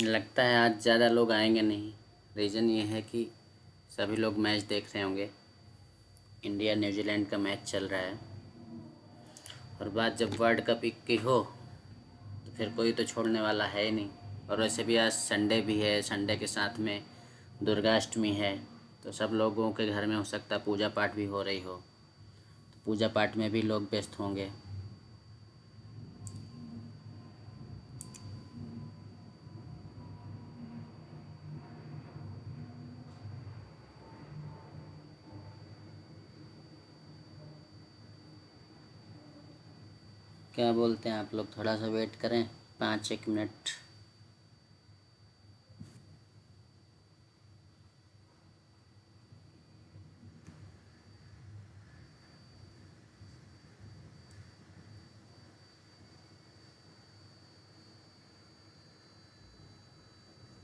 लगता है आज ज़्यादा लोग आएंगे नहीं। रीज़न ये है कि सभी लोग मैच देख रहे होंगे। इंडिया न्यूजीलैंड का मैच चल रहा है और बात जब वर्ल्ड कप की हो तो फिर कोई तो छोड़ने वाला है ही नहीं। और वैसे भी आज संडे भी है, संडे के साथ में दुर्गाष्टमी है, तो सब लोगों के घर में हो सकता है पूजा पाठ भी हो रही हो, तो पूजा पाठ में भी लोग व्यस्त होंगे। क्या बोलते हैं आप लोग? थोड़ा सा वेट करें, 5 एक मिनट।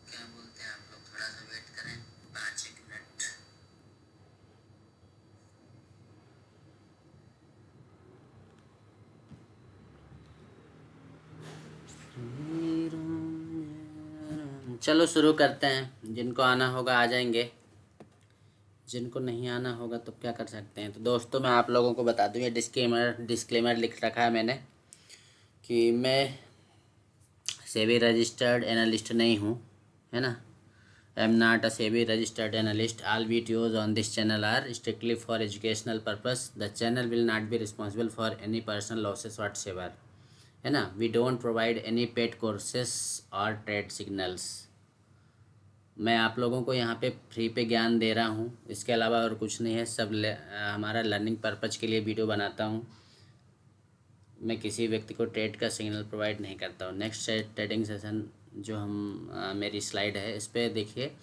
क्या बोलते हैं आप लोग? थोड़ा सा वेट करें, 5 एक मिनट। चलो शुरू करते हैं। जिनको आना होगा आ जाएंगे, जिनको नहीं आना होगा तो क्या कर सकते हैं। तो दोस्तों, मैं आप लोगों को बता दूं, ये डिस्क्लेमर डिस्क्लेमर लिख रखा है मैंने कि मैं सेबी रजिस्टर्ड एनालिस्ट नहीं हूँ, है ना। I am not a SEBI registered analyst. All videos on this channel are strictly for educational purpose. The channel will not be responsible for any personal losses whatever, है ना। We don't provide any paid courses और trade signals. मैं आप लोगों को यहाँ पे free पे ज्ञान दे रहा हूँ, इसके अलावा और कुछ नहीं है। सब हमारा लर्निंग पर्पज़ के लिए वीडियो बनाता हूँ। मैं किसी व्यक्ति को ट्रेड का सिग्नल प्रोवाइड नहीं करता हूँ। नेक्स्ट ट्रेडिंग सेशन जो मेरी स्लाइड है इस पर देखिए।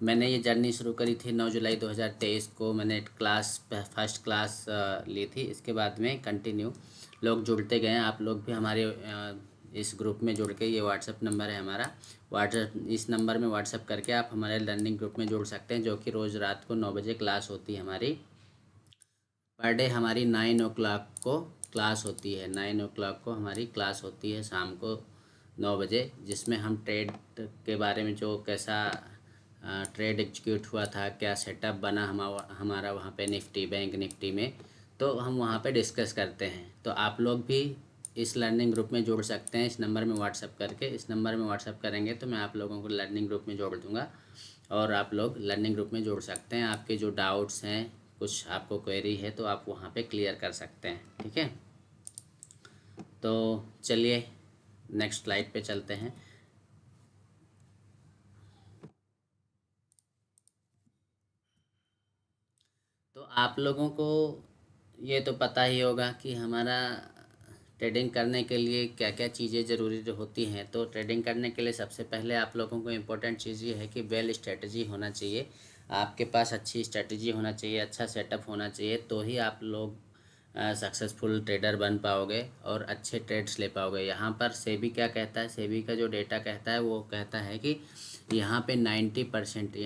मैंने ये जर्नी शुरू करी थी 9 जुलाई 2023 को। मैंने फर्स्ट क्लास ली थी। इसके बाद में कंटिन्यू लोग जुड़ते गए। आप लोग भी हमारे इस ग्रुप में जुड़ के, ये व्हाट्सअप नंबर है हमारा, व्हाट्सअप इस नंबर में व्हाट्सअप करके आप हमारे लर्निंग ग्रुप में जुड़ सकते हैं, जो कि रोज़ रात को 9 बजे क्लास होती है हमारी। पर डे हमारी 9 o'clock को क्लास होती है। 9 o'clock को हमारी क्लास होती है शाम को 9 बजे, जिसमें हम ट्रेड के बारे में, जो कैसा ट्रेड एग्जीक्यूट हुआ था, क्या सेटअप बना हमारा वहाँ पे निफ्टी, बैंक निफ्टी में, तो हम वहाँ पे डिस्कस करते हैं। तो आप लोग भी इस लर्निंग ग्रुप में जुड़ सकते हैं। इस नंबर में व्हाट्सअप करके, इस नंबर में व्हाट्सअप करेंगे तो मैं आप लोगों को लर्निंग ग्रुप में जोड़ दूँगा और आप लोग लर्निंग ग्रुप में जुड़ सकते हैं। आपके जो डाउट्स हैं, कुछ आपको क्वेरी है तो आप वहाँ पे क्लियर कर सकते हैं, ठीक है। तो चलिए नेक्स्ट स्लाइड पे चलते हैं। तो आप लोगों को ये तो पता ही होगा कि हमारा ट्रेडिंग करने के लिए क्या क्या चीज़ें ज़रूरी होती हैं। तो ट्रेडिंग करने के लिए सबसे पहले आप लोगों को इम्पोर्टेंट चीज़ ये है कि वेल स्ट्रेटजी होना चाहिए। आपके पास अच्छी स्ट्रेटजी होना चाहिए, अच्छा सेटअप होना चाहिए, तो ही आप लोग सक्सेसफुल ट्रेडर बन पाओगे और अच्छे ट्रेड्स ले पाओगे। यहाँ पर सेबी क्या कहता है, सेबी का जो डेटा कहता है वो कहता है कि यहाँ पे 90%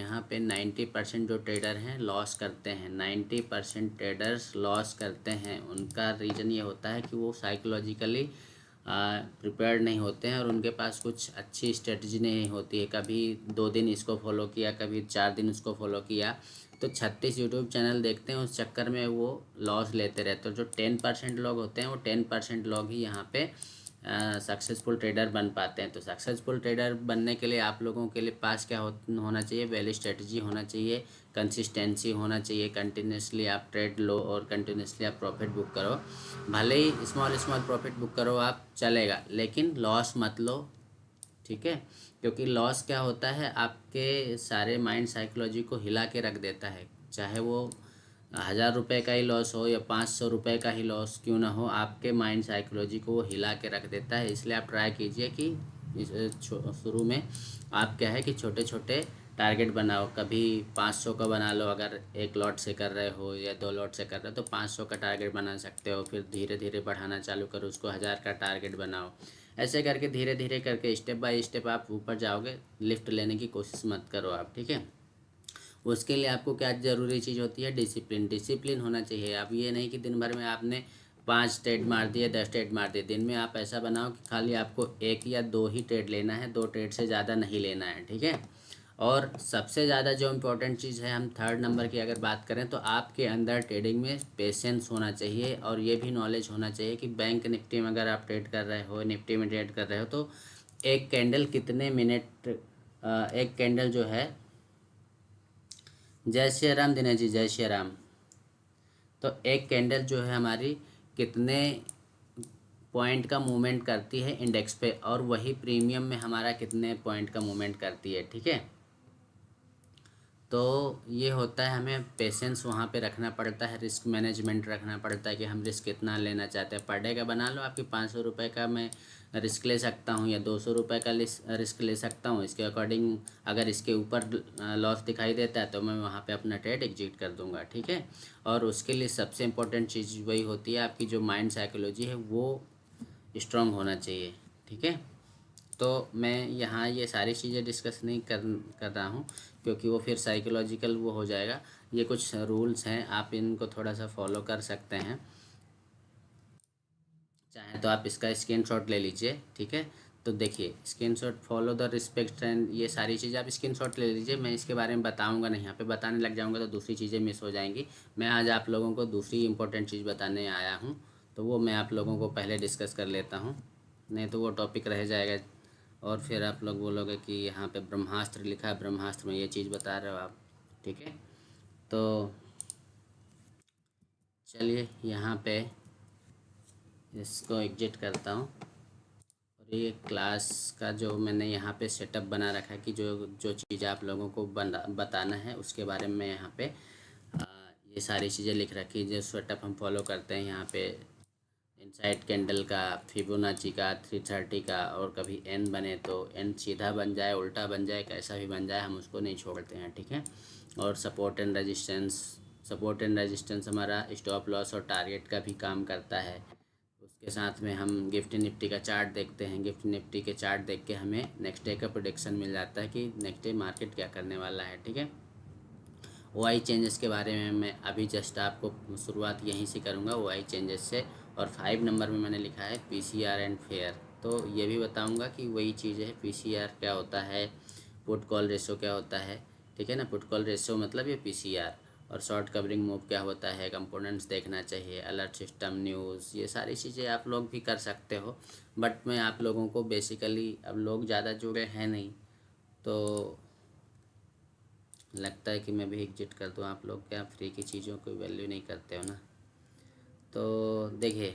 जो ट्रेडर हैं लॉस करते हैं। 90% ट्रेडर्स लॉस करते हैं। उनका रीज़न ये होता है कि वो साइकोलॉजिकली प्रिपेयर्ड नहीं होते हैं और उनके पास कुछ अच्छी स्ट्रेटजी नहीं होती है। कभी 2 दिन इसको फॉलो किया, कभी 4 दिन उसको फॉलो किया, तो 36 यूट्यूब चैनल देखते हैं, उस चक्कर में वो लॉस लेते रहते हैं। जो 10% लोग होते हैं, वो 10% लोग ही यहाँ पे सक्सेसफुल ट्रेडर बन पाते हैं। तो सक्सेसफुल ट्रेडर बनने के लिए आप लोगों के लिए पास क्या होना चाहिए? वेल स्ट्रेटजी होना चाहिए, कंसिस्टेंसी होना चाहिए। कंटिन्यूसली आप ट्रेड लो और कंटिन्यूसली आप प्रॉफिट बुक करो। भले ही स्मॉल स्मॉल प्रॉफिट बुक करो आप, चलेगा, लेकिन लॉस मत लो, ठीक है। क्योंकि लॉस क्या होता है, आपके सारे माइंड साइकोलॉजी को हिला के रख देता है। चाहे वो 1000 रुपये का ही लॉस हो या 500 रुपये का ही लॉस क्यों ना हो, आपके माइंड साइकोलॉजी को वो हिला के रख देता है। इसलिए आप ट्राई कीजिए कि शुरू में आप क्या है कि छोटे छोटे टारगेट बनाओ। कभी 500 का बना लो, अगर 1 लॉट से कर रहे हो या 2 लॉट से कर रहे हो तो 500 का टारगेट बना सकते हो। फिर धीरे धीरे बढ़ाना चालू करो, उसको 1000 का टारगेट बनाओ। ऐसे करके धीरे धीरे करके स्टेप बाय स्टेप आप ऊपर जाओगे। लिफ्ट लेने की कोशिश मत करो आप, ठीक है। उसके लिए आपको क्या ज़रूरी चीज़ होती है? डिसिप्लिन। डिसिप्लिन होना चाहिए। अब ये नहीं कि दिन भर में आपने 5 ट्रेड मार दिए, 10 ट्रेड मार दिए। दिन में आप ऐसा बनाओ कि खाली आपको 1 या 2 ही ट्रेड लेना है, 2 ट्रेड से ज़्यादा नहीं लेना है, ठीक है। और सबसे ज़्यादा जो इम्पोर्टेंट चीज़ है, हम थर्ड नंबर की अगर बात करें तो आपके अंदर ट्रेडिंग में पेशेंस होना चाहिए, और ये भी नॉलेज होना चाहिए कि बैंक निफ्टी में अगर आप ट्रेड कर रहे हो, निफ्टी में ट्रेड कर रहे हो, तो एक कैंडल कितने मिनट, एक कैंडल जो है, जय श्री राम दिनेश जी, जय श्री राम। तो एक कैंडल जो है हमारी कितने पॉइंट का मूवमेंट करती है इंडेक्स पे, और वही प्रीमियम में हमारा कितने पॉइंट का मूवमेंट करती है, ठीक है। तो ये होता है, हमें पेशेंस वहाँ पे रखना पड़ता है, रिस्क मैनेजमेंट रखना पड़ता है कि हम रिस्क कितना लेना चाहते हैं। पर डे का बना लो, आपकी 500 रुपये का मैं रिस्क ले सकता हूँ या 200 रुपये का रिस्क ले सकता हूँ। इसके अकॉर्डिंग अगर इसके ऊपर लॉस दिखाई देता है तो मैं वहाँ पे अपना ट्रेड एग्जिट कर दूँगा, ठीक है। और उसके लिए सबसे इम्पोर्टेंट चीज़ वही होती है, आपकी जो माइंड साइकोलॉजी है वो स्ट्रांग होना चाहिए, ठीक है। तो मैं यहाँ ये सारी चीज़ें डिस्कस नहीं कर रहा हूँ, क्योंकि वो फिर साइकोलॉजिकल वो हो जाएगा। ये कुछ रूल्स हैं, आप इनको थोड़ा सा फॉलो कर सकते हैं। चाहे तो आप इसका स्क्रीनशॉट ले लीजिए, ठीक है। तो देखिए, screenshot, follow the respect and ये सारी चीज़ें आप स्क्रीनशॉट ले लीजिए। मैं इसके बारे में बताऊंगा नहीं, यहाँ पे बताने लग जाऊंगा तो दूसरी चीज़ें मिस हो जाएंगी। मैं आज आप लोगों को दूसरी इंपॉर्टेंट चीज़ बताने आया हूँ, तो वो मैं आप लोगों को पहले डिस्कस कर लेता हूँ, नहीं तो वो टॉपिक रह जाएगा और फिर आप लोग बोलोगे कि यहाँ पे ब्रह्मास्त्र लिखा है, ब्रह्मास्त्र में ये चीज़ बता रहे हो आप, ठीक है। तो चलिए यहाँ पे इसको एग्जिट करता हूँ, और ये क्लास का जो मैंने यहाँ पे सेटअप बना रखा है कि जो जो चीज़ आप लोगों को बताना है उसके बारे में यहाँ पे ये सारी चीज़ें लिख रखी है। जो सेटअप हम फॉलो करते हैं यहाँ पे, इनसाइड कैंडल का, फिबोनाची का, 330 का, और कभी एन बने तो एन सीधा बन जाए, उल्टा बन जाए, कैसा भी बन जाए, हम उसको नहीं छोड़ते हैं, ठीक है। और सपोर्ट एंड रेजिस्टेंस हमारा स्टॉप लॉस और टारगेट का भी काम करता है। उसके साथ में हम गिफ्ट निफ्टी का चार्ट देखते हैं, गिफ्ट निफ्टी के चार्ट देख के हमें नेक्स्ट डे का प्रोडिक्शन मिल जाता है कि नेक्स्ट डे मार्केट क्या करने वाला है, ठीक है। वाई चेंजेस के बारे में मैं अभी जस्ट आपको शुरुआत यहीं से करूँगा, वाई चेंजेस से। और 5 नंबर में मैंने लिखा है पीसीआर एंड फेयर, तो ये भी बताऊँगा कि वही चीज़ है। पीसीआर क्या होता है, पुट कॉल रेशो क्या होता है, ठीक है ना। पुट कॉल रेशो मतलब ये पीसीआर। और शॉर्ट कवरिंग मूव क्या होता है, कंपोनेंट्स देखना चाहिए, अलर्ट सिस्टम, न्यूज़, ये सारी चीज़ें आप लोग भी कर सकते हो। बट मैं आप लोगों को बेसिकली, अब लोग ज़्यादा जुड़े हैं नहीं, तो लगता है कि मैं भी एग्जिट कर दूँ। आप लोग क्या फ्री की चीज़ों को वैल्यू नहीं करते हो ना। तो देखिए,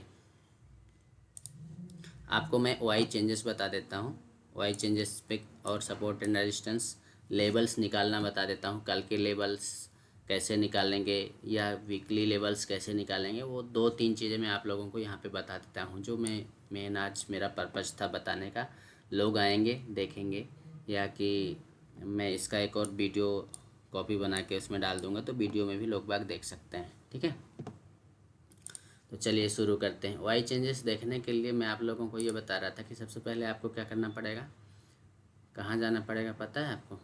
आपको मैं वाई चेंजेस बता देता हूँ, वाई चेंजेस पे और सपोर्ट एंड रेजिस्टेंस लेवल्स निकालना बता देता हूँ। कल के लेवल्स कैसे निकालेंगे या वीकली लेवल्स कैसे निकालेंगे, वो 2-3 चीज़ें मैं आप लोगों को यहाँ पे बता देता हूँ, जो मैं मेन आज मेरा पर्पज़ था बताने का। लोग आएंगे देखेंगे, या कि मैं इसका एक और वीडियो कॉपी बना के उसमें डाल दूँगा, तो वीडियो में भी लोग बाग देख सकते हैं, ठीक है। तो चलिए शुरू करते हैं। वाई चेंजेस देखने के लिए मैं आप लोगों को ये बता रहा था कि सबसे पहले आपको क्या करना पड़ेगा, कहाँ जाना पड़ेगा, पता है आपको?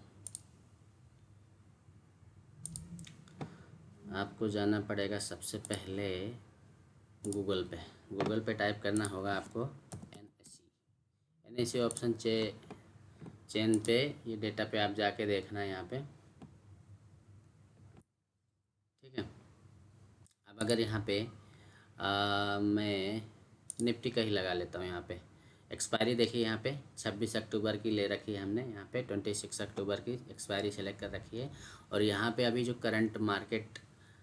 आपको जाना पड़ेगा सबसे पहले गूगल पे टाइप करना होगा आपको NSE ऑप्शन चेन पे, ये डेटा पे आप जाके देखना है यहाँ पे, ठीक है। अब अगर यहाँ पे मैं निफ्टी का ही लगा लेता हूँ। यहाँ पे एक्सपायरी देखिए, यहाँ पे 26 अक्टूबर की ले रखी है हमने, यहाँ पे 26 अक्टूबर की एक्सपायरी सेलेक्ट कर रखी है। और यहाँ पे अभी जो करंट मार्केट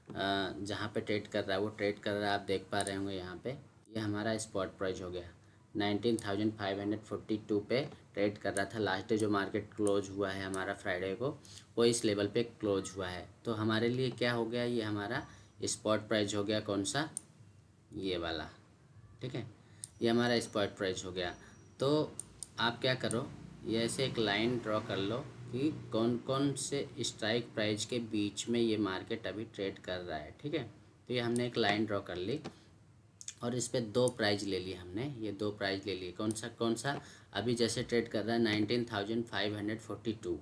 जहाँ पे ट्रेड कर रहा है, वो ट्रेड कर रहा है, आप देख पा रहे होंगे यहाँ पे। ये हमारा स्पॉट प्राइस हो गया 19,542 पे ट्रेड कर रहा था। लास्ट डे जो मार्केट क्लोज हुआ है हमारा फ्राइडे को, वो इस लेवल पे क्लोज हुआ है। तो हमारे लिए क्या हो गया, ये हमारा स्पॉट प्राइस हो गया, कौन सा, ये वाला, ठीक है। ये हमारा स्पॉट प्राइस हो गया। तो आप क्या करो, ये ऐसे एक लाइन ड्रॉ कर लो कि कौन कौन से स्ट्राइक प्राइस के बीच में ये मार्केट अभी ट्रेड कर रहा है, ठीक है। तो ये हमने एक लाइन ड्रॉ कर ली, और इस पर 2 प्राइज ले लिए हमने, ये 2 प्राइज ले लिए। कौन सा अभी जैसे ट्रेड कर रहा है 19,542,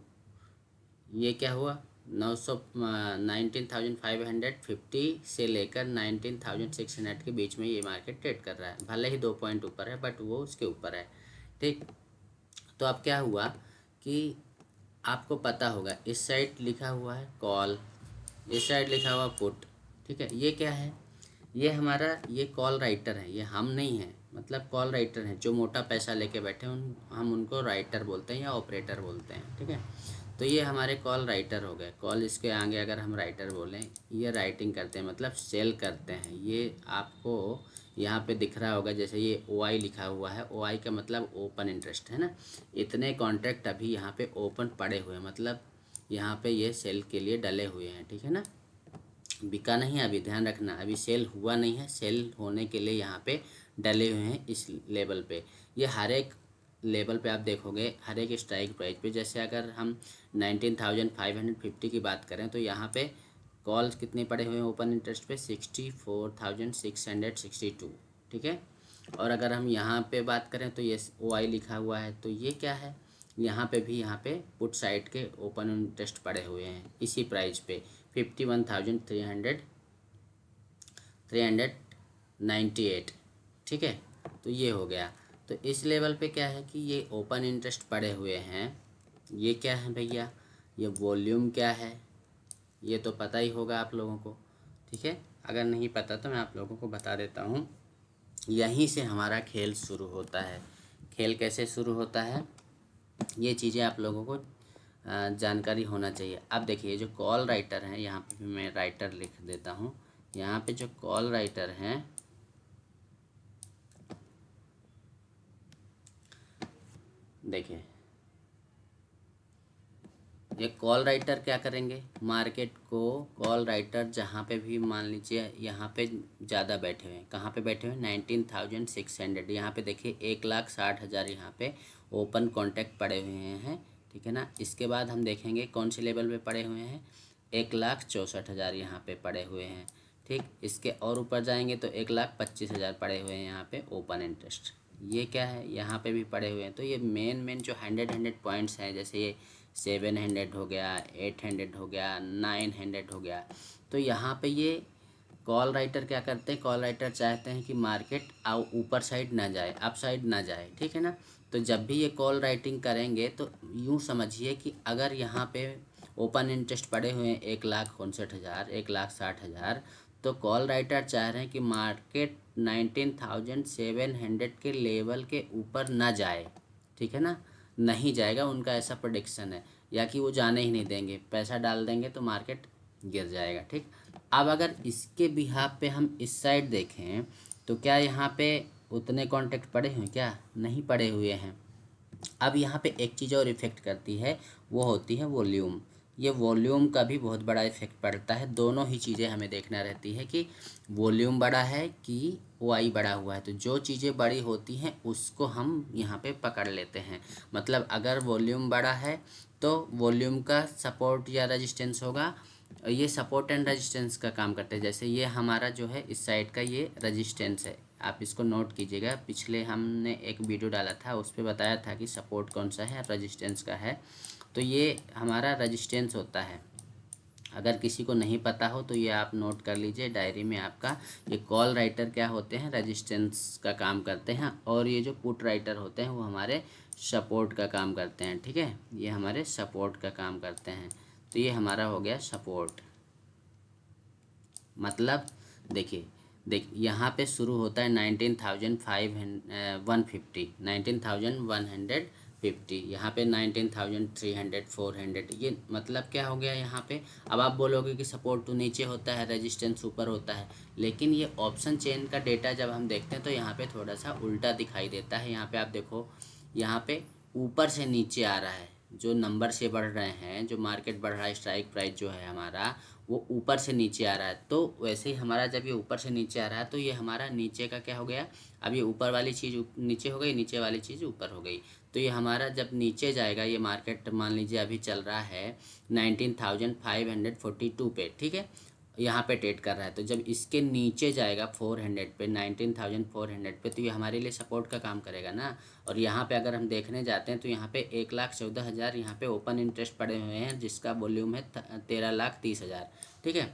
ये क्या हुआ, 19,550 से लेकर 19,600 के बीच में ये मार्केट ट्रेड कर रहा है। भले ही 2 पॉइंट ऊपर है बट वो उसके ऊपर है। ठीक, तो अब क्या हुआ कि आपको पता होगा इस साइड लिखा हुआ है कॉल, इस साइड लिखा हुआ पुट। ठीक है, ये क्या है, ये हमारा ये कॉल राइटर है, ये हम नहीं हैं। मतलब कॉल राइटर हैं जो मोटा पैसा लेके बैठे हैं, हम उनको राइटर बोलते हैं या ऑपरेटर बोलते हैं। ठीक है, तो ये हमारे कॉल राइटर हो गए। कॉल इसके आगे अगर हम राइटर बोलें, ये राइटिंग करते हैं मतलब सेल करते हैं। ये आपको यहाँ पे दिख रहा होगा, जैसे ये OI लिखा हुआ है, OI का मतलब ओपन इंटरेस्ट है ना। इतने कॉन्ट्रैक्ट अभी यहाँ पे ओपन पड़े हुए हैं, मतलब यहाँ पे ये सेल के लिए डले हुए हैं। ठीक है ना, बिका नहीं है अभी, ध्यान रखना, अभी सेल हुआ नहीं है, सेल होने के लिए यहाँ पे डले हुए हैं इस लेवल पे। ये हर एक लेवल पे आप देखोगे, हर एक स्ट्राइक प्राइस पे, जैसे अगर हम 19,550 की बात करें तो यहाँ पे कॉल्स कितने पड़े हुए हैं ओपन इंटरेस्ट पे, 64,662। ठीक है, और अगर हम यहाँ पे बात करें तो ये OI लिखा हुआ है, तो ये क्या है, यहाँ पे भी यहाँ पे पुट साइड के ओपन इंटरेस्ट पड़े हुए हैं इसी प्राइस पे, 51,398। ठीक है, तो ये हो गया। तो इस लेवल पे क्या है कि ये ओपन इंटरेस्ट पड़े हुए हैं। ये क्या है भैया, ये वॉल्यूम क्या है, ये तो पता ही होगा आप लोगों को। ठीक है, अगर नहीं पता तो मैं आप लोगों को बता देता हूँ। यहीं से हमारा खेल शुरू होता है। खेल कैसे शुरू होता है, ये चीज़ें आप लोगों को जानकारी होना चाहिए। अब देखिए जो कॉल राइटर हैं, यहाँ पे भी मैं राइटर लिख देता हूँ। यहाँ पे जो कॉल राइटर हैं, देखिए ये कॉल राइटर क्या करेंगे, मार्केट को कॉल राइटर जहाँ पे भी मान लीजिए यहाँ पे ज़्यादा बैठे हुए हैं, कहाँ पे बैठे हुए हैं, 19,600। यहाँ पे देखिए 1,60,000 यहाँ पे ओपन कॉन्टैक्ट पड़े हुए हैं। ठीक है ना, इसके बाद हम देखेंगे कौन से लेवल पे पड़े हुए हैं, 1,64,000 यहाँ पे पड़े हुए हैं। ठीक, इसके और ऊपर जाएंगे तो 1,25,000 पड़े हुए हैं यहाँ पे ओपन इंटरेस्ट। ये क्या है, यहाँ पे भी पड़े हुए हैं। तो ये मेन जो 100 पॉइंट्स हैं, जैसे ये 700 हो गया, 800 हो गया, 900 हो गया, तो यहाँ पे ये कॉल राइटर क्या करते हैं, कॉल राइटर चाहते हैं कि मार्केट ऊपर साइड ना जाए, अप साइड ना जाए। ठीक है ना, तो जब भी ये कॉल राइटिंग करेंगे तो यूँ समझिए कि अगर यहाँ पे ओपन इंटरेस्ट पड़े हुए हैं 1,59,000, 1,60,000, तो कॉल राइटर चाह रहे हैं कि मार्केट 19,700 के लेवल के ऊपर ना जाए। ठीक है ना, नहीं जाएगा, उनका ऐसा प्रेडिक्शन है, या कि वो जाने ही नहीं देंगे, पैसा डाल देंगे तो मार्केट गिर जाएगा। ठीक, अब अगर इसके बिहाफ पे हम इस साइड देखें तो क्या यहाँ पे उतने कॉन्ट्रैक्ट पड़े हुए, क्या नहीं पड़े हुए हैं। अब यहाँ पे एक चीज़ और इफ़ेक्ट करती है, वो होती है वॉल्यूम। ये वॉल्यूम का भी बहुत बड़ा इफ़ेक्ट पड़ता है। दोनों ही चीज़ें हमें देखना रहती है कि वॉल्यूम बड़ा है कि OI बड़ा हुआ है। तो जो चीज़ें बड़ी होती हैं उसको हम यहाँ पे पकड़ लेते हैं। मतलब अगर वॉल्यूम बड़ा है तो वॉल्यूम का सपोर्ट या रेजिस्टेंस होगा, ये सपोर्ट एंड रेजिस्टेंस का काम करते हैं। जैसे ये हमारा जो है इस साइड का ये रेजिस्टेंस है, आप इसको नोट कीजिएगा। पिछले हमने एक वीडियो डाला था, उस पर बताया था कि सपोर्ट कौन सा है, रेजिस्टेंस का है। तो ये हमारा रेजिस्टेंस होता है। अगर किसी को नहीं पता हो तो ये आप नोट कर लीजिए डायरी में आपका। ये कॉल राइटर क्या होते हैं, रेजिस्टेंस का काम करते हैं, और ये जो पुट राइटर होते हैं वो हमारे सपोर्ट का काम करते हैं। ठीक है, ये हमारे सपोर्ट का काम करते हैं। तो ये हमारा हो गया सपोर्ट। मतलब देखिए यहाँ पे शुरू होता है 19,150, यहाँ पे 19,300, 400। ये मतलब क्या हो गया यहाँ पे। अब आप बोलोगे कि सपोर्ट तो नीचे होता है, रेजिस्टेंस ऊपर होता है, लेकिन ये ऑप्शन चेन का डेटा जब हम देखते हैं तो यहाँ पे थोड़ा सा उल्टा दिखाई देता है। यहाँ पे आप देखो, यहाँ पे ऊपर से नीचे आ रहा है, जो नंबर से बढ़ रहे हैं, जो मार्केट बढ़ रहा है, स्ट्राइक प्राइस जो है हमारा वो ऊपर से नीचे आ रहा है। तो वैसे ही हमारा जब ये ऊपर से नीचे आ रहा है तो ये हमारा नीचे का क्या हो गया, अब ये ऊपर वाली चीज़ नीचे हो गई, नीचे वाली चीज़ ऊपर हो गई। तो ये हमारा जब नीचे जाएगा, ये मार्केट मान लीजिए अभी चल रहा है 19,542 पे। ठीक है, यहाँ पे ट्रेड कर रहा है। तो जब इसके नीचे जाएगा 400 पे, 19,400 पे, तो ये हमारे लिए सपोर्ट का काम करेगा ना। और यहाँ पे अगर हम देखने जाते हैं तो यहाँ पे 1,14,000 यहाँ पे ओपन इंटरेस्ट पड़े हुए हैं, जिसका वॉल्यूम है 13,30,000, ठीक है।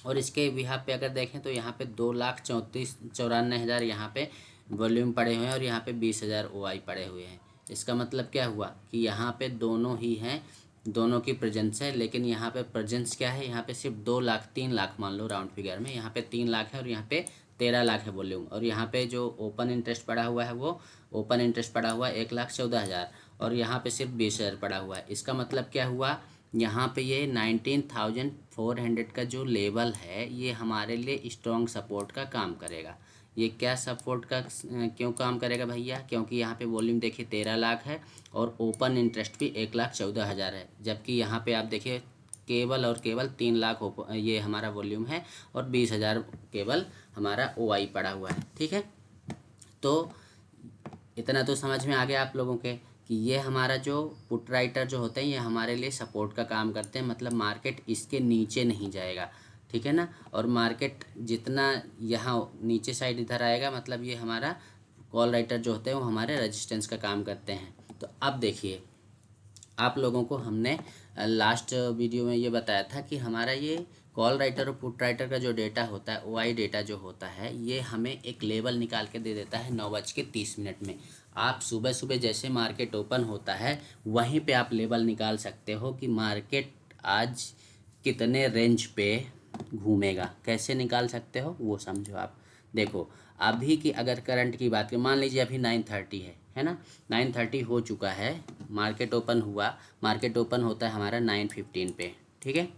और इसके यहाँ पे अगर देखें तो यहाँ पे 2,94,94,000 यहाँ पे वॉल्यूम पड़े हुए हैं, और यहाँ पे 20,000 OI पड़े हुए हैं। इसका मतलब क्या हुआ कि यहाँ पे दोनों ही हैं, दोनों की प्रेजेंस है। लेकिन यहाँ पे प्रेजेंस क्या है, यहाँ पे सिर्फ 2 लाख 3 लाख मान लो राउंड फिगर में, यहाँ पे 3 लाख है और यहाँ पे 13 लाख है वॉल्यूम। और यहाँ पे जो ओपन इंटरेस्ट पड़ा हुआ है वो ओपन इंटरेस्ट पड़ा हुआ है 1,14,000, और यहाँ पे सिर्फ 20,000 पड़ा हुआ है। इसका मतलब क्या हुआ, यहाँ पे ये 19,400 का जो लेवल है ये हमारे लिए स्ट्रॉन्ग सपोर्ट का काम करेगा। ये क्या सपोर्ट का क्यों काम करेगा भैया, क्योंकि यहाँ पे वॉल्यूम देखिए 13 लाख है और ओपन इंटरेस्ट भी 1,14,000 है। जबकि यहाँ पे आप देखिए केवल और केवल 3 लाख ये हमारा वॉल्यूम है और 20,000 केवल हमारा OI पड़ा हुआ है, ठीक है। तो इतना तो समझ में आ गया आप लोगों के कि ये हमारा जो पुट राइटर जो होते हैं ये हमारे लिए सपोर्ट का काम करते हैं, मतलब मार्केट इसके नीचे नहीं जाएगा, ठीक है ना। और मार्केट जितना यहाँ नीचे साइड इधर आएगा, मतलब ये हमारा कॉल राइटर जो होते हैं वो हमारे रेजिस्टेंस का काम करते हैं। तो अब देखिए आप लोगों को हमने लास्ट वीडियो में ये बताया था कि हमारा ये कॉल राइटर और पुट राइटर का जो डेटा होता है, OI डेटा जो होता है, ये हमें एक लेवल निकाल के दे देता है 9:30 में। आप सुबह सुबह जैसे मार्केट ओपन होता है वहीं पे आप लेवल निकाल सकते हो कि मार्केट आज कितने रेंज पे घूमेगा। कैसे निकाल सकते हो वो समझो आप। देखो अभी की अगर करंट की बात करें, मान लीजिए अभी 9:30 है ना, 9:30 हो चुका है, मार्केट ओपन हुआ, मार्केट ओपन होता है हमारा 9:15 पे, ठीक है।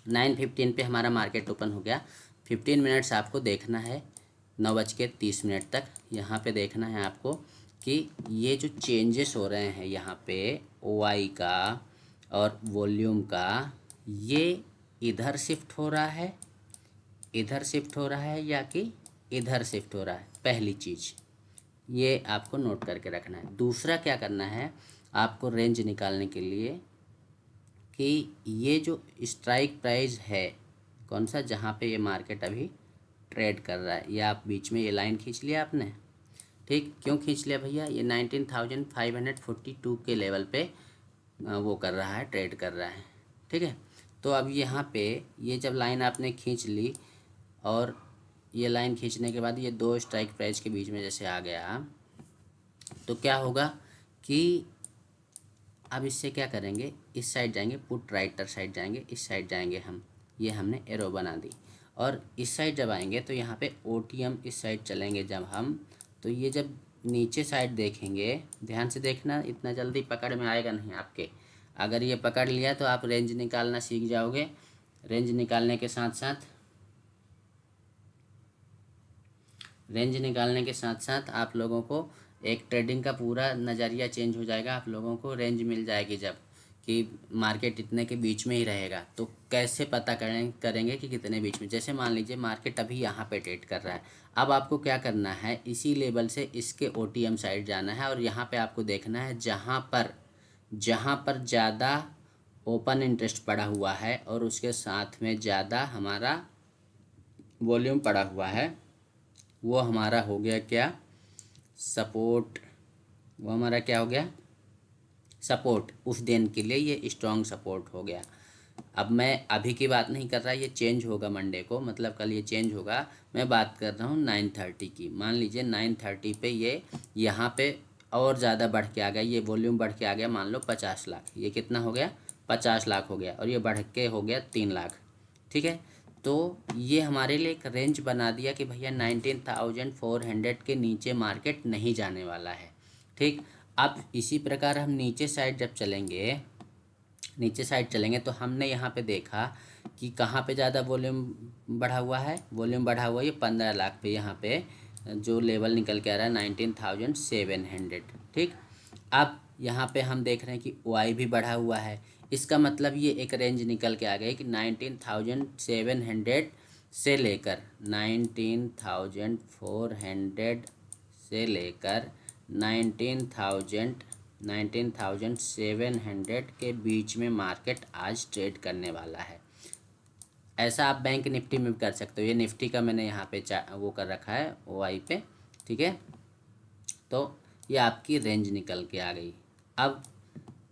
9:15 पे हमारा मार्केट ओपन हो गया। 15 मिनट्स आपको देखना है 9:30 तक। यहाँ पे देखना है आपको कि ये जो चेंजेस हो रहे हैं यहाँ पे OI का और वॉल्यूम का, ये इधर शिफ्ट हो रहा है, इधर शिफ्ट हो रहा है या कि इधर शिफ्ट हो रहा है। पहली चीज़ ये आपको नोट करके रखना है। दूसरा क्या करना है आपको रेंज निकालने के लिए कि ये जो स्ट्राइक प्राइस है कौन सा, जहाँ पे ये मार्केट अभी ट्रेड कर रहा है, ये आप बीच में ये लाइन खींच लिया आपने, ठीक। क्यों खींच लिया भैया, ये 19,542 के लेवल पे वो कर रहा है, ट्रेड कर रहा है, ठीक है। तो अब यहाँ पे ये जब लाइन आपने खींच ली और ये लाइन खींचने के बाद ये 2 स्ट्राइक प्राइस के बीच में जैसे आ गया, तो क्या होगा कि अब इससे क्या करेंगे, इस साइड जाएंगे, पुट राइटर साइड जाएंगे, इस साइड जाएंगे हम, ये हमने एरो बना दी। और इस साइड जब आएंगे तो यहाँ पे OTM इस साइड चलेंगे जब हम, तो ये जब नीचे साइड देखेंगे, ध्यान से देखना, इतना जल्दी पकड़ में आएगा नहीं आपके। अगर ये पकड़ लिया तो आप रेंज निकालना सीख जाओगे। रेंज निकालने के साथ साथ आप लोगों को एक ट्रेडिंग का पूरा नज़रिया चेंज हो जाएगा। आप लोगों को रेंज मिल जाएगी जब कि मार्केट इतने के बीच में ही रहेगा, तो कैसे पता करेंगे कि कितने बीच में। जैसे मान लीजिए मार्केट अभी यहाँ पे ट्रेड कर रहा है, अब आपको क्या करना है, इसी लेवल से इसके OTM साइड जाना है और यहाँ पे आपको देखना है जहाँ पर ज़्यादा ओपन इंटरेस्ट पड़ा हुआ है और उसके साथ में ज़्यादा हमारा वॉल्यूम पड़ा हुआ है, वो हमारा हो गया क्या, सपोर्ट। वो हमारा क्या हो गया, सपोर्ट। उस दिन के लिए ये स्ट्रॉन्ग सपोर्ट हो गया। अब मैं अभी की बात नहीं कर रहा, ये चेंज होगा मंडे को, मतलब कल ये चेंज होगा। मैं बात कर रहा हूँ 9:30 की। मान लीजिए 9:30 पे ये यहाँ पे और ज़्यादा बढ़ के आ गया, ये वॉल्यूम बढ़ के आ गया, मान लो 50 लाख। ये कितना हो गया, 50 लाख हो गया, और ये बढ़ के हो गया 3 लाख, ठीक है। तो ये हमारे लिए एक रेंज बना दिया कि भैया 19,400 के नीचे मार्केट नहीं जाने वाला है, ठीक। अब इसी प्रकार हम नीचे साइड जब चलेंगे, तो हमने यहाँ पे देखा कि कहाँ पे ज़्यादा वॉल्यूम बढ़ा हुआ है, ये 15 लाख पे, यहाँ पे जो लेवल निकल के आ रहा है 19,700, ठीक। अब यहाँ पे हम देख रहे हैं कि OI भी बढ़ा हुआ है। इसका मतलब ये एक रेंज निकल के आ गई कि 19,700 से लेकर 19,400 से लेकर 19,700 के बीच में मार्केट आज ट्रेड करने वाला है। ऐसा आप बैंक निफ्टी में भी कर सकते हो। ये निफ्टी का मैंने यहाँ पे वो कर रखा है OI पे, ठीक है। तो ये आपकी रेंज निकल के आ गई। अब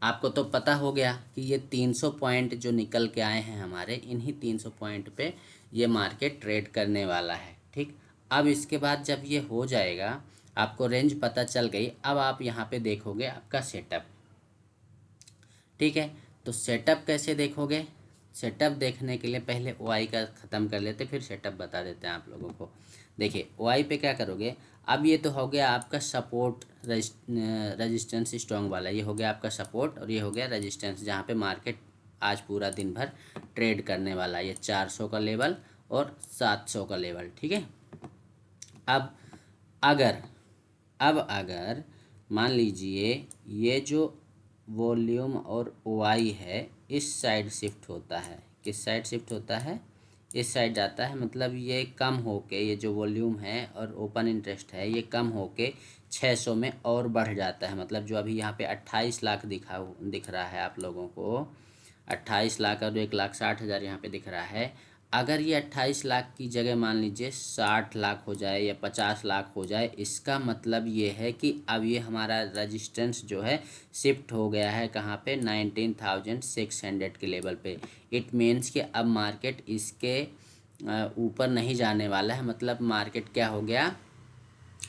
आपको तो पता हो गया कि ये 300 पॉइंट जो निकल के आए हैं हमारे, इन्हीं 300 पॉइंट पे ये मार्केट ट्रेड करने वाला है, ठीक। अब इसके बाद जब ये हो जाएगा, आपको रेंज पता चल गई, अब आप यहाँ पे देखोगे आपका सेटअप, ठीक है। तो सेटअप कैसे देखोगे? सेटअप देखने के लिए पहले OI का ख़त्म कर लेते, फिर सेटअप बता देते हैं आप लोगों को। देखिए OI पे क्या करोगे, अब ये तो हो गया आपका सपोर्ट रजिस्टेंस स्ट्रॉन्ग वाला, ये हो गया आपका सपोर्ट और ये हो गया रजिस्टेंस, जहाँ पे मार्केट आज पूरा दिन भर ट्रेड करने वाला है। ये 400 का लेवल और 700 का लेवल, ठीक है। अब अगर अगर मान लीजिए ये जो वॉल्यूम और OI है इस साइड शिफ्ट होता है, किस साइड शिफ्ट होता है? इस साइड जाता है, मतलब ये कम होके, ये जो वॉल्यूम है और ओपन इंटरेस्ट है ये कम होके 600 में और बढ़ जाता है। मतलब जो अभी यहाँ पे 28 लाख दिख रहा है आप लोगों को, 28 लाख और 1,60,000 यहाँ पे दिख रहा है। अगर ये 28 लाख की जगह मान लीजिए 60 लाख हो जाए या 50 लाख हो जाए, इसका मतलब ये है कि अब ये हमारा रजिस्टेंस जो है शिफ्ट हो गया है कहाँ पे? 19,600 के लेवल पे। इट मीन्स कि अब मार्केट इसके ऊपर नहीं जाने वाला है, मतलब मार्केट क्या हो गया?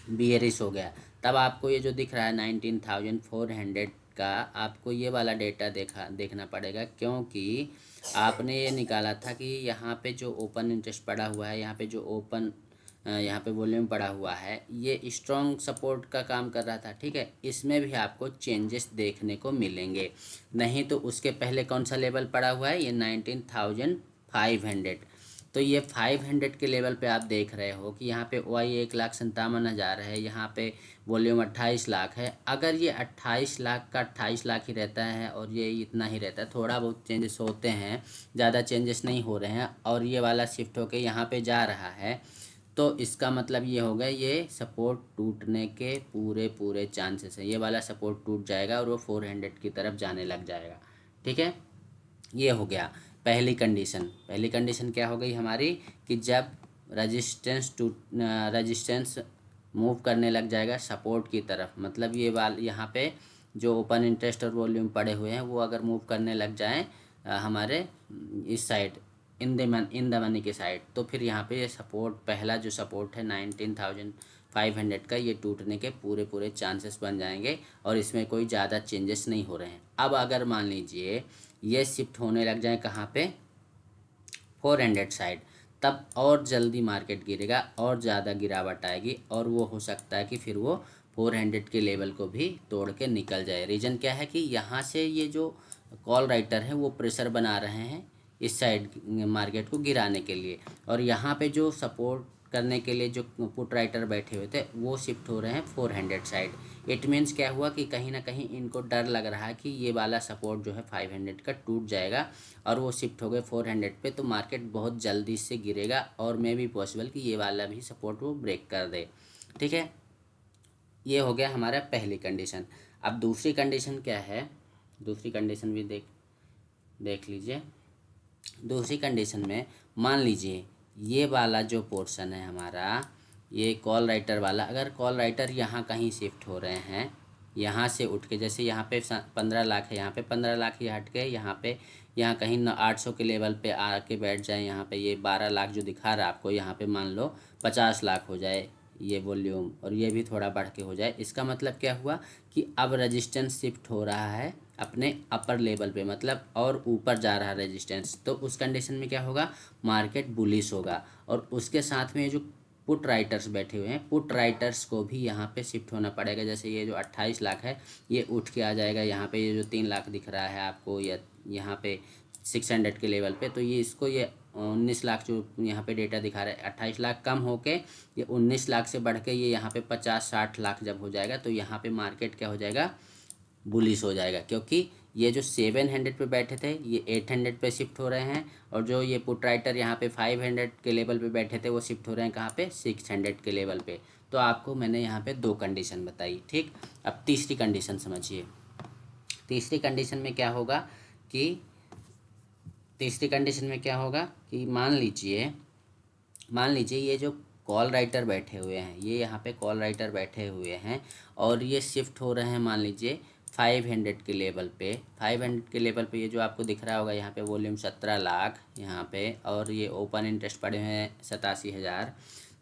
बियरिश हो गया। तब आपको ये जो दिख रहा है 19,400 का, आपको ये वाला डेटा देखना पड़ेगा, क्योंकि आपने ये निकाला था कि यहाँ पे जो ओपन इंटरेस्ट पड़ा हुआ है, यहाँ पे जो यहाँ पे वॉल्यूम पड़ा हुआ है, ये स्ट्रॉन्ग सपोर्ट का काम कर रहा था, ठीक है। इसमें भी आपको चेंजेस देखने को मिलेंगे। नहीं तो उसके पहले कौन सा लेवल पड़ा हुआ है? ये 19,500। तो ये 500 के लेवल पे आप देख रहे हो कि यहाँ पे OI 1,57,000 है, यहाँ पे वॉल्यूम 28 लाख है। अगर ये 28 लाख का 28 लाख ही रहता है और ये इतना ही रहता है, थोड़ा बहुत चेंजेस होते हैं, ज़्यादा चेंजेस नहीं हो रहे हैं, और ये वाला शिफ्ट होके यहाँ पे जा रहा है, तो इसका मतलब ये हो गया ये सपोर्ट टूटने के पूरे चांसेस है। ये वाला सपोर्ट टूट जाएगा और वो 400 की तरफ जाने लग जाएगा, ठीक है। ये हो गया पहली कंडीशन। पहली कंडीशन क्या हो गई हमारी कि जब रजिस्टेंस मूव करने लग जाएगा सपोर्ट की तरफ, मतलब ये यहाँ पे जो ओपन इंटरेस्ट और वॉल्यूम पड़े हुए हैं वो अगर मूव करने लग जाएं हमारे इस साइड, इन द मनी के साइड, तो फिर यहाँ पे ये सपोर्ट, पहला जो सपोर्ट है 19,500 का, ये टूटने के पूरे चांसेस बन जाएंगे और इसमें कोई ज़्यादा चेंजेस नहीं हो रहे हैं। अब अगर मान लीजिए ये शिफ्ट होने लग जाए कहाँ पे? 400 साइड, तब और जल्दी मार्केट गिरेगा और ज़्यादा गिरावट आएगी, और वो हो सकता है कि फिर वो 400 के लेवल को भी तोड़ के निकल जाए। रीज़न क्या है कि यहाँ से ये जो कॉल राइटर है वो प्रेशर बना रहे हैं इस साइड मार्केट को गिराने के लिए, और यहाँ पे जो सपोर्ट करने के लिए जो पुट राइटर बैठे हुए थे वो शिफ्ट हो रहे हैं 400 साइड। इट मीन्स क्या हुआ कि कहीं ना कहीं इनको डर लग रहा है कि ये वाला सपोर्ट जो है 500 का टूट जाएगा और वो शिफ्ट हो गए 400 पे, तो मार्केट बहुत जल्दी से गिरेगा और मे भी पॉसिबल कि ये वाला भी सपोर्ट वो ब्रेक कर दे, ठीक है। ये हो गया हमारा पहली कंडीशन। अब दूसरी कंडीशन क्या है? दूसरी कंडीशन भी देख लीजिए। दूसरी कंडीशन में मान लीजिए ये वाला जो पोर्शन है हमारा, ये कॉल राइटर वाला, अगर कॉल राइटर यहाँ कहीं शिफ्ट हो रहे हैं, यहाँ से उठ के, जैसे यहाँ पे 15 लाख है, यहाँ पे 15 लाख ही हट के यहाँ कहीं 800 के लेवल पे आके बैठ जाए, यहाँ पे ये 12 लाख जो दिखा रहा है आपको, यहाँ पे मान लो 50 लाख हो जाए ये वॉल्यूम, और ये भी थोड़ा बढ़ के हो जाए, इसका मतलब क्या हुआ कि अब रेजिस्टेंस शिफ्ट हो रहा है अपने अपर लेवल पे, मतलब और ऊपर जा रहा है रेजिस्टेंस। तो उस कंडीशन में क्या होगा? मार्केट बुलिश होगा। और उसके साथ में जो पुट राइटर्स बैठे हुए हैं, पुट राइटर्स को भी यहाँ पे शिफ्ट होना पड़ेगा। जैसे ये जो 28 लाख है ये उठ के आ जाएगा यहाँ पे, ये जो 3 लाख दिख रहा है आपको, या यहाँ पे 600 के लेवल पे, तो ये इसको ये 19 लाख जो यहाँ पे डेटा दिखा रहा है, 28 लाख कम होके ये 19 लाख से बढ़ के ये यहाँ पे 50-60 लाख जब हो जाएगा, तो यहाँ पे मार्केट क्या हो जाएगा? बुलिश हो जाएगा, क्योंकि ये जो 700 पे बैठे थे ये 800 पे शिफ्ट हो रहे हैं, और जो ये पुट राइटर यहाँ पे 500 के लेवल पे बैठे थे वो शिफ्ट हो रहे हैं कहाँ पे? 600 के लेवल पे। तो आपको मैंने यहाँ पे 2 कंडीशन बताई, ठीक। अब तीसरी कंडीशन समझिए। तीसरी कंडीशन में क्या होगा कि कि मान लीजिए ये जो कॉल राइटर बैठे हुए हैं, ये यहाँ पे कॉल राइटर बैठे हुए हैं और ये शिफ्ट हो रहे हैं मान लीजिए 500 के लेवल पे। 500 के लेवल पे ये जो आपको दिख रहा होगा यहाँ पे वॉल्यूम 17 लाख यहाँ पे, और ये ओपन इंटरेस्ट पड़े हुए हैं 87,000।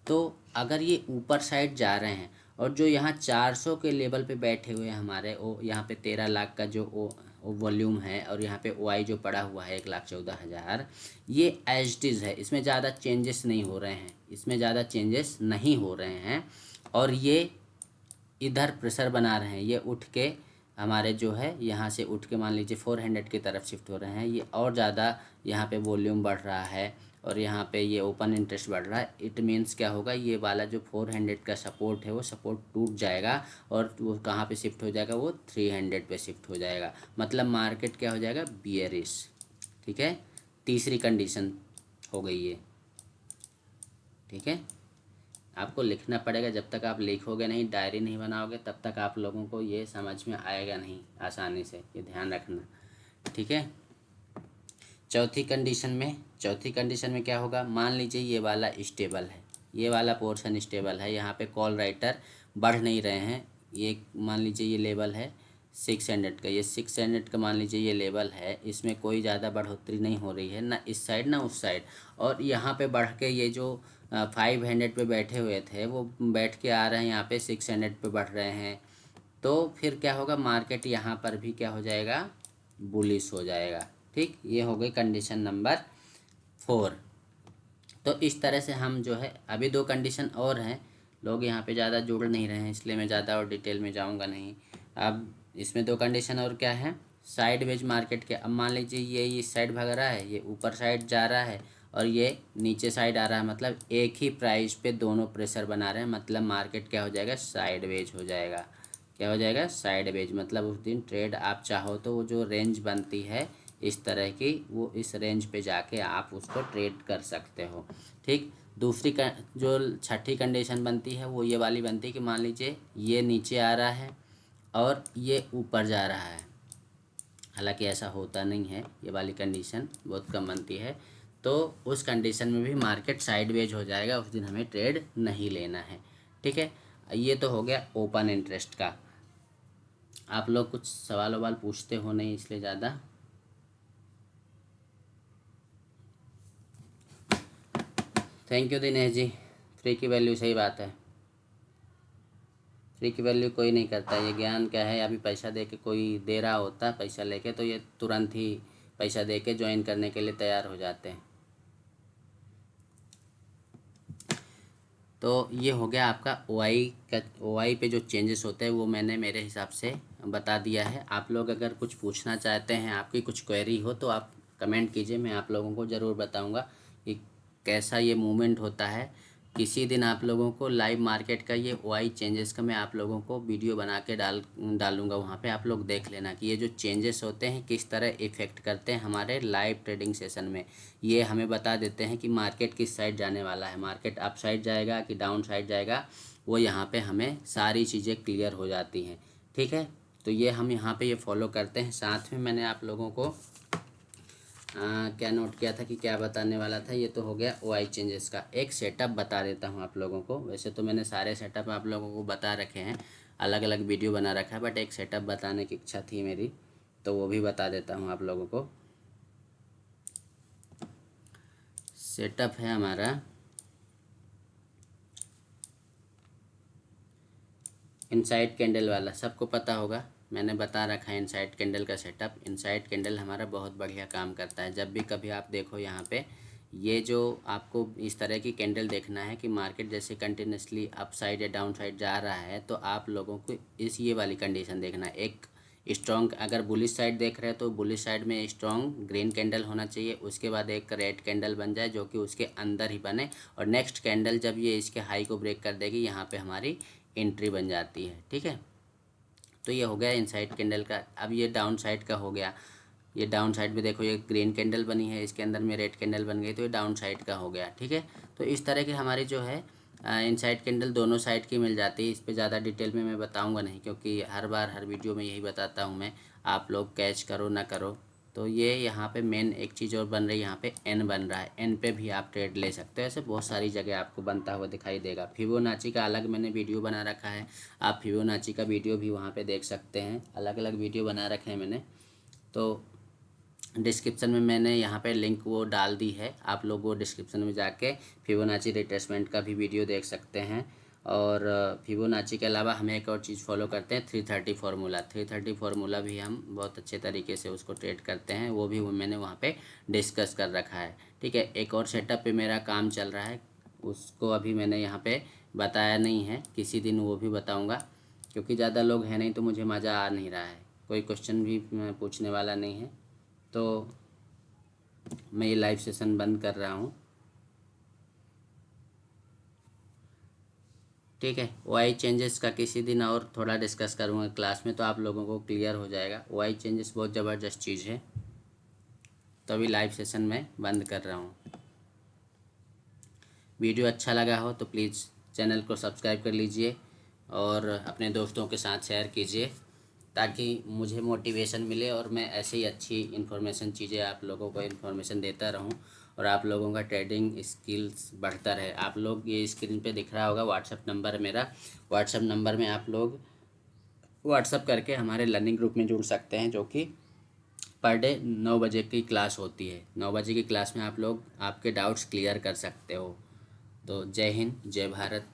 तो अगर ये ऊपर साइड जा रहे हैं और जो यहाँ 400 के लेवल पे बैठे हुए हैं हमारे, वो यहाँ पे 13 लाख का जो वॉल्यूम है और यहाँ पे OI जो पड़ा हुआ है 1,14,000, ये एज इट इज़ है, इसमें ज़्यादा चेंजेस नहीं हो रहे हैं, इसमें ज़्यादा चेंजेस नहीं हो रहे हैं। और ये इधर प्रेशर बना रहे हैं, ये उठ के हमारे जो है यहाँ से उठ के मान लीजिए 400 की तरफ शिफ्ट हो रहे हैं, ये और ज़्यादा यहाँ पे वॉल्यूम बढ़ रहा है और यहाँ पे ये ओपन इंटरेस्ट बढ़ रहा है। इट मीन्स क्या होगा, ये वाला जो 400 का सपोर्ट है वो सपोर्ट टूट जाएगा और वो कहाँ पे शिफ्ट हो जाएगा, वो 300 पे शिफ्ट हो जाएगा। मतलब मार्केट क्या हो जाएगा, बियरिश। ठीक है, तीसरी कंडीशन हो गई ये। ठीक है, आपको लिखना पड़ेगा, जब तक आप लिखोगे नहीं, डायरी नहीं बनाओगे, तब तक आप लोगों को ये समझ में आएगा नहीं आसानी से, ये ध्यान रखना। ठीक है, चौथी कंडीशन में क्या होगा, मान लीजिए ये वाला स्टेबल है, ये वाला पोर्शन स्टेबल है, यहाँ पे कॉल राइटर बढ़ नहीं रहे हैं। ये मान लीजिए ये लेवल है 600 का, ये 600 का मान लीजिए ये लेवल है, इसमें कोई ज़्यादा बढ़ोतरी नहीं हो रही है, ना इस साइड ना उस साइड। और यहाँ पे बढ़ के ये जो 500 पे बैठे हुए थे वो बैठ के आ रहे हैं यहाँ पे 600 पे बढ़ रहे हैं। तो फिर क्या होगा, मार्केट यहाँ पर भी क्या हो जाएगा, बुलिश हो जाएगा। ठीक, ये हो गई कंडीशन नंबर 4। तो इस तरह से हम जो है, अभी 2 कंडीशन और हैं, लोग यहाँ पे ज़्यादा जुड़ नहीं रहे हैं इसलिए मैं ज़्यादा और डिटेल में जाऊँगा नहीं। अब इसमें 2 कंडीशन और क्या है, साइडवेज मार्केट के। अब मान लीजिए ये इस साइड भाग रहा है, ये ऊपर साइड जा रहा है और ये नीचे साइड आ रहा है, मतलब एक ही प्राइस पे दोनों प्रेशर बना रहे हैं, मतलब मार्केट क्या हो जाएगा, साइडवेज हो जाएगा। क्या हो जाएगा, साइडवेज। मतलब उस दिन ट्रेड आप चाहो तो वो जो रेंज बनती है इस तरह की, वो इस रेंज पे जाके आप उसको ट्रेड कर सकते हो। ठीक, दूसरी जो छठी कंडीशन बनती है वो ये वाली बनती है कि मान लीजिए ये नीचे आ रहा है और ये ऊपर जा रहा है, हालांकि ऐसा होता नहीं है, ये वाली कंडीशन बहुत कम बनती है। तो उस कंडीशन में भी मार्केट साइडवेज हो जाएगा, उस दिन हमें ट्रेड नहीं लेना है। ठीक है, ये तो हो गया ओपन इंटरेस्ट का। आप लोग कुछ सवाल ववाल पूछते हो नहीं, इसलिए ज़्यादा। Thank you Dinesh ji. Free की वैल्यू, सही बात है, फ्री की वैल्यू कोई नहीं करता। ये ज्ञान क्या है, अभी पैसा दे के कोई दे रहा होता है पैसा लेके, तो ये तुरंत ही पैसा दे के ज्वाइन करने के लिए तैयार हो जाते हैं। तो ये हो गया आपका OI पे जो चेंजेस होते हैं वो मैंने मेरे हिसाब से बता दिया है। आप लोग अगर कुछ पूछना चाहते हैं, आपकी कुछ क्वेरी हो तो आप कमेंट कीजिए, मैं आप लोगों को ज़रूर बताऊंगा कि कैसा ये मूवमेंट होता है। किसी दिन आप लोगों को लाइव मार्केट का ये OI चेंजेस का मैं आप लोगों को वीडियो बना के डालूंगा, वहाँ पे आप लोग देख लेना कि ये जो चेंजेस होते हैं किस तरह इफ़ेक्ट करते हैं हमारे लाइव ट्रेडिंग सेशन में। ये हमें बता देते हैं कि मार्केट किस साइड जाने वाला है, मार्केट अप साइड जाएगा कि डाउन साइड जाएगा, वो यहाँ पे हमें सारी चीज़ें क्लियर हो जाती हैं। ठीक है, तो ये हम यहाँ पे ये फॉलो करते हैं। साथ में मैंने आप लोगों को क्या नोट किया था कि क्या बताने वाला था, ये तो हो गया OI चेंजेस का। एक सेटअप बता देता हूँ आप लोगों को। वैसे तो मैंने सारे सेटअप आप लोगों को बता रखे हैं, अलग अलग वीडियो बना रखा है, बट एक सेटअप बताने की इच्छा थी मेरी, तो वो भी बता देता हूँ आप लोगों को। सेटअप है हमारा इनसाइड कैंडल वाला, सबको पता होगा, मैंने बता रखा है इनसाइड कैंडल का सेटअप। इनसाइड कैंडल हमारा बहुत बढ़िया काम करता है। जब भी कभी आप देखो यहाँ पे, ये जो आपको इस तरह की कैंडल देखना है कि मार्केट जैसे कंटिन्यूसली अप साइड या डाउन साइड जा रहा है, तो आप लोगों को ये वाली कंडीशन देखना है। एक स्ट्रॉन्ग, अगर बुलिश साइड देख रहे हैं तो बुलिश साइड में स्ट्रॉन्ग ग्रीन कैंडल होना चाहिए, उसके बाद एक रेड कैंडल बन जाए जो कि उसके अंदर ही बने, और नेक्स्ट कैंडल जब ये इसके हाई को ब्रेक कर देगी, यहाँ पे हमारी एंट्री बन जाती है। ठीक है, तो ये हो गया इनसाइड कैंडल का। अब ये डाउन साइड का हो गया, ये डाउन साइड में देखो ये ग्रीन कैंडल बनी है, इसके अंदर में रेड कैंडल बन गई, तो ये डाउन साइड का हो गया। ठीक है, तो इस तरह की हमारी जो है इनसाइड कैंडल दोनों साइड की मिल जाती है। इस पर ज़्यादा डिटेल में मैं बताऊंगा नहीं, क्योंकि हर बार हर वीडियो में यही बताता हूँ मैं, आप लोग कैच करो ना करो, तो ये यहाँ पे मेन एक चीज़ और बन रही है, यहाँ पे एन बन रहा है, एन पे भी आप ट्रेड ले सकते हो। ऐसे बहुत सारी जगह आपको बनता हुआ दिखाई देगा। फिबोनाची का अलग मैंने वीडियो बना रखा है, आप फिबोनाची का वीडियो भी वहाँ पे देख सकते हैं। अलग अलग वीडियो बना रखे हैं मैंने, तो डिस्क्रिप्शन में मैंने यहाँ पे लिंक वो डाल दी है, आप लोग वो डिस्क्रिप्शन में जाके फिबोनाची रिट्रेसमेंट का भी वीडियो देख सकते हैं। और फिबोनाची के अलावा हम एक और चीज़ फॉलो करते हैं, 330 फार्मूला। 330 फार्मूला भी हम बहुत अच्छे तरीके से उसको ट्रेड करते हैं, वो भी मैंने वहाँ पे डिस्कस कर रखा है। ठीक है, एक और सेटअप पे मेरा काम चल रहा है, उसको अभी मैंने यहाँ पे बताया नहीं है, किसी दिन वो भी बताऊँगा, क्योंकि ज़्यादा लोग हैं नहीं तो मुझे मज़ा आ नहीं रहा है, कोई क्वेश्चन भी पूछने वाला नहीं है, तो मैं ये लाइव सेशन बंद कर रहा हूँ। ठीक है, वाई चेंजेस का किसी दिन और थोड़ा डिस्कस करूँगा क्लास में, तो आप लोगों को क्लियर हो जाएगा। वाई चेंजेस बहुत ज़बरदस्त चीज़ है, तो अभी लाइव सेशन में बंद कर रहा हूँ। वीडियो अच्छा लगा हो तो प्लीज़ चैनल को सब्सक्राइब कर लीजिए और अपने दोस्तों के साथ शेयर कीजिए, ताकि मुझे मोटिवेशन मिले और मैं ऐसे ही अच्छी इन्फॉर्मेशन चीज़ें आप लोगों को इन्फॉर्मेशन देता रहूं और आप लोगों का ट्रेडिंग स्किल्स बढ़ता रहे। आप लोग ये स्क्रीन पे दिख रहा होगा व्हाट्सअप नंबर मेरा, व्हाट्सअप नंबर में आप लोग व्हाट्सअप करके हमारे लर्निंग ग्रुप में जुड़ सकते हैं, जो कि पर डे 9 बजे की क्लास होती है। 9 बजे की क्लास में आप लोग आपके डाउट्स क्लियर कर सकते हो। तो जय हिंद, जय भारत।